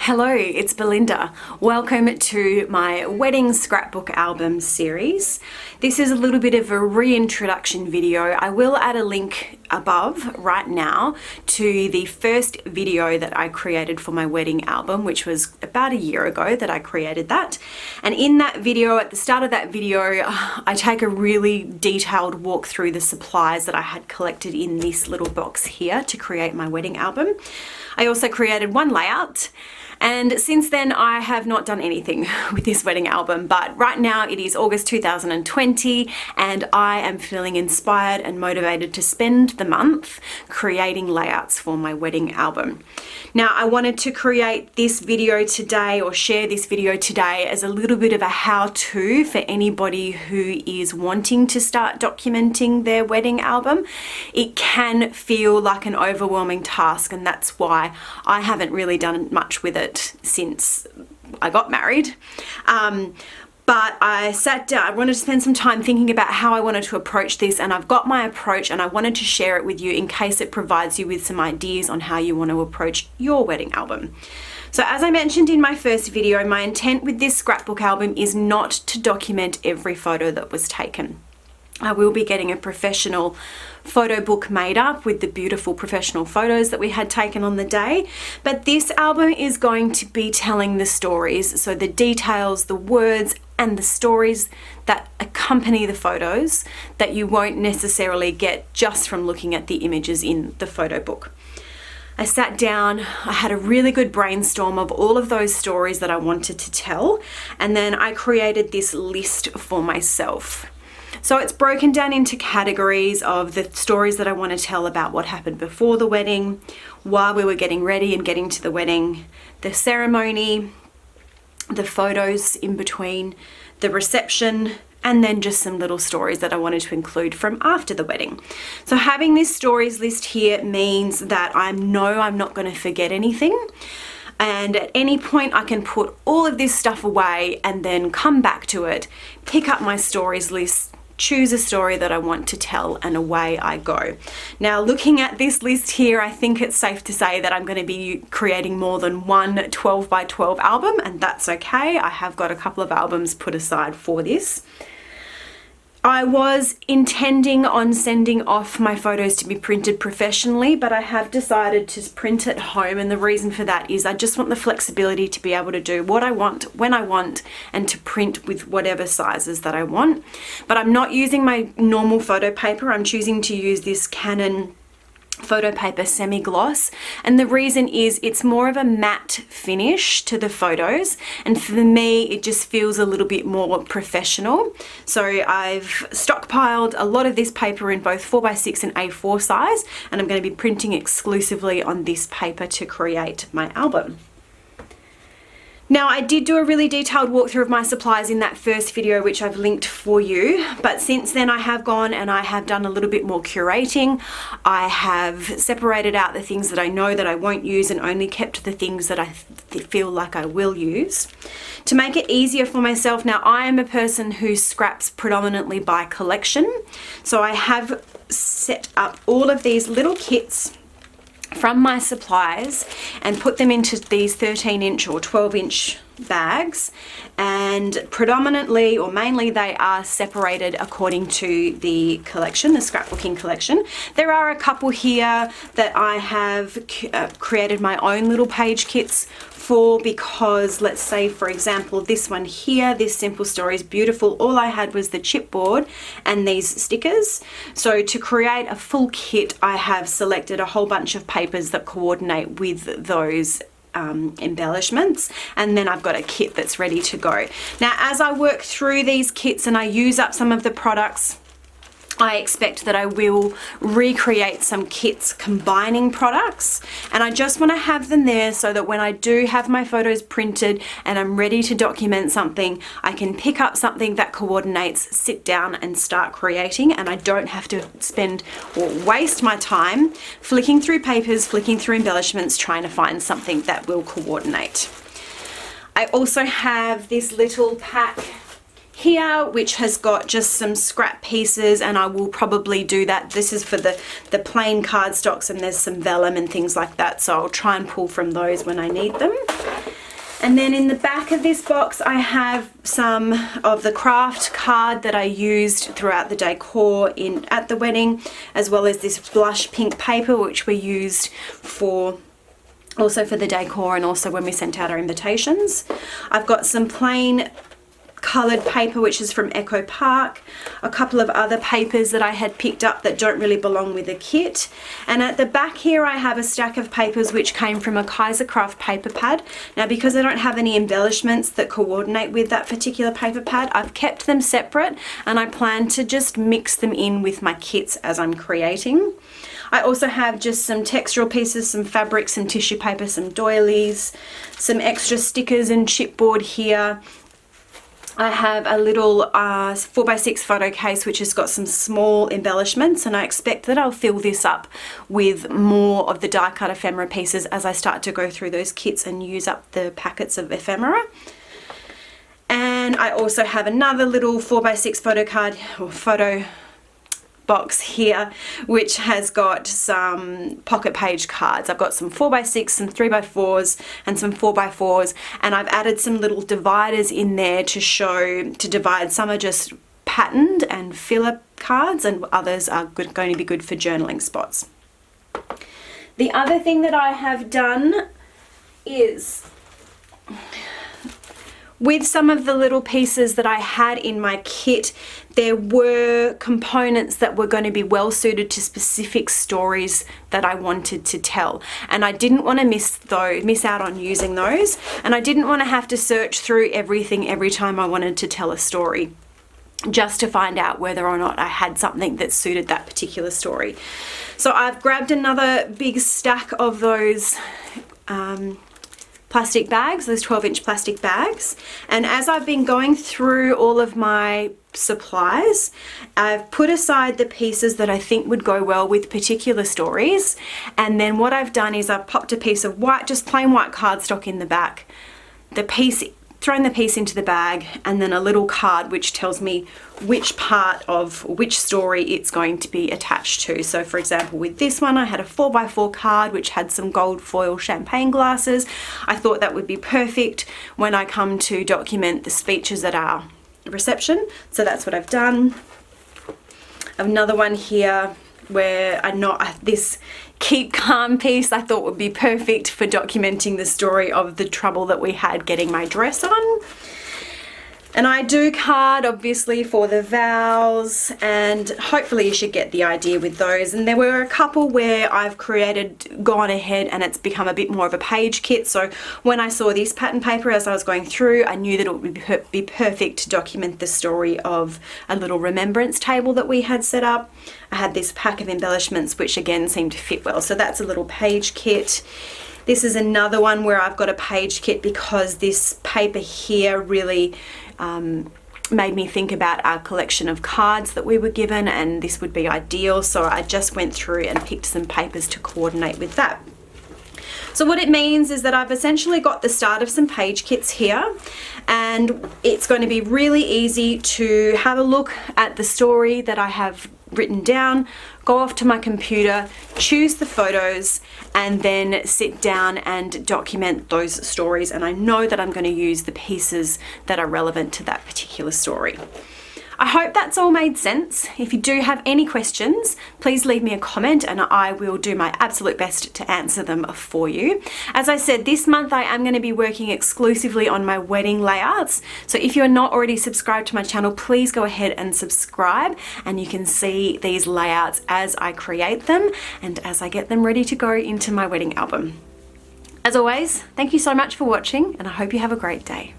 Hello, it's Belinda. Welcome to my wedding scrapbook album series. This is a little bit of a reintroduction video. I will add a link above right now to the first video that I created for my wedding album, which was about a year ago that I created that. And in that video, at the start of that video, I take a really detailed walk through the supplies that I had collected in this little box here to create my wedding album. I also created one layout. And since then, I have not done anything with this wedding album, but right now it is August 2020 and I am feeling inspired and motivated to spend the month creating layouts for my wedding album. Now, I wanted to create this video today or share this video today as a little bit of a how-to for anybody who is wanting to start documenting their wedding album. It can feel like an overwhelming task, and that's why I haven't really done much with it since I got married. But I sat down, I wanted to spend some time thinking about how I wanted to approach this, and I've got my approach and I wanted to share it with you in case it provides you with some ideas on how you want to approach your wedding album. So as I mentioned in my first video, my intent with this scrapbook album is not to document every photo that was taken. I will be getting a professional photo book made up with the beautiful professional photos that we had taken on the day. But this album is going to be telling the stories, so the details, the words, and the stories that accompany the photos that you won't necessarily get just from looking at the images in the photo book. I sat down, I had a really good brainstorm of all of those stories that I wanted to tell, and then I created this list for myself. So it's broken down into categories of the stories that I want to tell about what happened before the wedding, while we were getting ready and getting to the wedding, the ceremony, the photos in between, the reception, and then just some little stories that I wanted to include from after the wedding. So having this stories list here means that I know I'm not going to forget anything. And at any point I can put all of this stuff away and then come back to it, pick up my stories list, choose a story that I want to tell, and away I go. Now, looking at this list here, I think it's safe to say that I'm going to be creating more than one 12 by 12 album, and that's okay. I have got a couple of albums put aside for this. I was intending on sending off my photos to be printed professionally, but I have decided to print at home, and the reason for that is I just want the flexibility to be able to do what I want, when I want, and to print with whatever sizes that I want. But I'm not using my normal photo paper. I'm choosing to use this Canon photo paper semi-gloss, and the reason is it's more of a matte finish to the photos, and for me it just feels a little bit more professional. So I've stockpiled a lot of this paper in both 4x6 and A4 size, and I'm going to be printing exclusively on this paper to create my album. Now, I did do a really detailed walkthrough of my supplies in that first video, which I've linked for you, but since then I have gone and I have done a little bit more curating. I have separated out the things that I know that I won't use and only kept the things that I feel like I will use. To make it easier for myself, now I am a person who scraps predominantly by collection, so I have set up all of these little kits from my supplies and put them into these 13-inch or 12-inch bags, and predominantly or mainly they are separated according to the collection, the scrapbooking collection. There are a couple here that I have created my own little page kits for, because let's say for example this one here, this Simple Stories Beautiful, all I had was the chipboard and these stickers. So to create a full kit I have selected a whole bunch of papers that coordinate with those embellishments, and then I've got a kit that's ready to go. Now, as I work through these kits and I use up some of the products, I expect that I will recreate some kits combining products, and I just want to have them there so that when I do have my photos printed and I'm ready to document something, I can pick up something that coordinates, sit down and start creating, and I don't have to spend or waste my time flicking through papers, flicking through embellishments, trying to find something that will coordinate. I also have this little pack here which has got just some scrap pieces, and I will probably do that. This is for the plain cardstocks, and there's some vellum and things like that, so I'll try and pull from those when I need them. And then in the back of this box, I have some of the craft card that I used throughout the decor at the wedding, as well as this blush pink paper, which we used also for the decor and also when we sent out our invitations. I've got some plain coloured paper, which is from Echo Park, a couple of other papers that I had picked up that don't really belong with the kit, and at the back here I have a stack of papers which came from a Kaisercraft paper pad. Now, because I don't have any embellishments that coordinate with that particular paper pad, I've kept them separate and I plan to just mix them in with my kits as I'm creating. I also have just some textural pieces, some fabric, some tissue paper, some doilies, some extra stickers and chipboard here. I have a little 4x6 photo case which has got some small embellishments, and I expect that I'll fill this up with more of the die cut ephemera pieces as I start to go through those kits and use up the packets of ephemera. And I also have another little 4x6 photo card or photo box here which has got some pocket page cards. I've got some 4x6, some 3x4s and some 4x4s, and I've added some little dividers in there to divide. Some are just patterned and filler cards and others are going to be good for journaling spots. The other thing that I have done is, with some of the little pieces that I had in my kit, there were components that were going to be well suited to specific stories that I wanted to tell. And I didn't want to miss out on using those. And I didn't want to have to search through everything every time I wanted to tell a story, just to find out whether or not I had something that suited that particular story. So I've grabbed another big stack of those plastic bags, those 12-inch plastic bags, and as I've been going through all of my supplies, I've put aside the pieces that I think would go well with particular stories, and then what I've done is I've popped a piece of white, just plain white cardstock in the back, thrown the piece into the bag, and then a little card which tells me which part of which story it's going to be attached to. So for example, with this one I had a 4x4 card which had some gold foil champagne glasses. I thought that would be perfect when I come to document the speeches at our reception, so that's what I've done. Another one here where this Keep Calm piece I thought would be perfect for documenting the story of the trouble that we had getting my dress on. And I do card obviously for the vows, and hopefully you should get the idea with those. And there were a couple where I've gone ahead and it's become a bit more of a page kit. So when I saw this pattern paper as I was going through, I knew that it would be perfect to document the story of a little remembrance table that we had set up. I had this pack of embellishments which again seemed to fit well. So that's a little page kit. This is another one where I've got a page kit because this paper here really made me think about our collection of cards that we were given, and this would be ideal. So I just went through and picked some papers to coordinate with that. So what it means is that I've essentially got the start of some page kits here, and it's going to be really easy to have a look at the story that I have written down, go off to my computer, choose the photos, and then sit down and document those stories. And I know that I'm going to use the pieces that are relevant to that particular story. I hope that's all made sense. If you do have any questions, please leave me a comment and I will do my absolute best to answer them for you. As I said, this month I am going to be working exclusively on my wedding layouts. So if you're not already subscribed to my channel, please go ahead and subscribe, and you can see these layouts as I create them and as I get them ready to go into my wedding album. As always, thank you so much for watching, and I hope you have a great day.